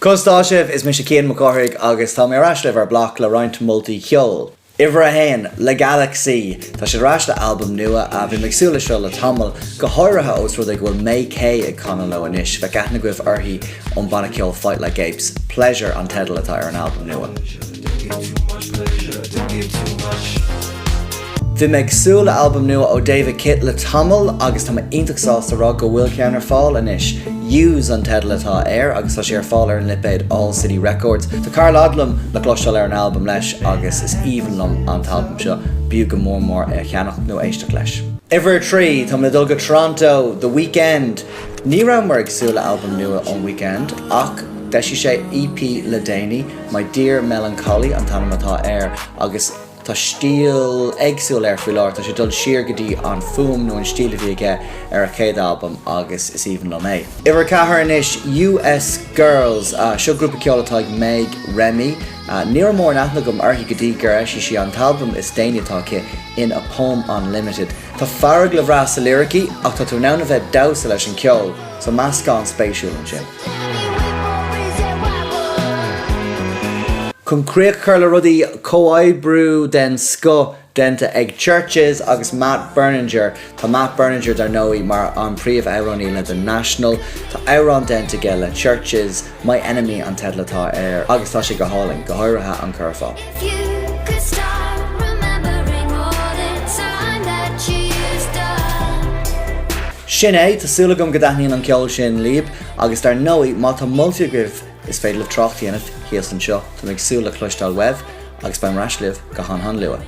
Costáisih is mis Cian Mac Carthaigh agus tá mé raslah ar Bloc le roinnt multi Ceoil. Iver a hain, le Galaxy, tá sé rasla album nua a bhí migsúla seo le tamil go háirithe os rud ag bhfuil May K ag chana lo inis, bheith gaithna goibh orthaí ón banna Ceoil Fight Like Apes, Pleasure an tedal atá ar an album nua. Bhí migsúla album nua ó David Kitt le tamil agus tá ionach sásta rá go bhfuil ceann ar fáil inis. Use an tedal atá agus tá sé ar fáil ar an lipéid All City Records. Tá Carl Adlam le cloisteáil ar an album leis agus is íhanlum an talbum seo bíú go mór cheannach nó éisteach leis. Iver trí, tá dul go Toronto, The Weekend. Ní raibh mar agsúla album nua ón Weekend ach deisi sé EP le déanaí, My Dear Melancholy an tanam atá agus tá stíl agsúil ar faoi láir, tá sé dul siar go dtí an fum nó an stíl a bhí aige ar a chéad album agus is íhanlum é. Iver chathair inis US Girls, seo grúpa ceoil atá ag Meg Remy. Níor mór nachna gom orthaí go dtí gur eisi sí an talbum is déine atá in A Poem Unlimited. Tá farag le bhrá sa lyricí ach tá tú nán a bheith damhsa leis an ceoil, so meascán spéisiúil an sin. Chun críoch chuir le rudaí comhairle den sco denta ag Churches agus Matt Berninger. Tá Matt Berninger dar nóí mar an príomh éireann le The National. Tá éireann denta ge le Churches, My Enemy an tedal atá agus tá sé go hálainn go háirithe an chur fáil. Sin é tásúla gom go daithníonn an ceoil sin líb agus dar nóí má tá multigribh is féidir le tráchtaí anamh híos an seo tá migsúla cloisteáil webh agus beim raislibh go han lua.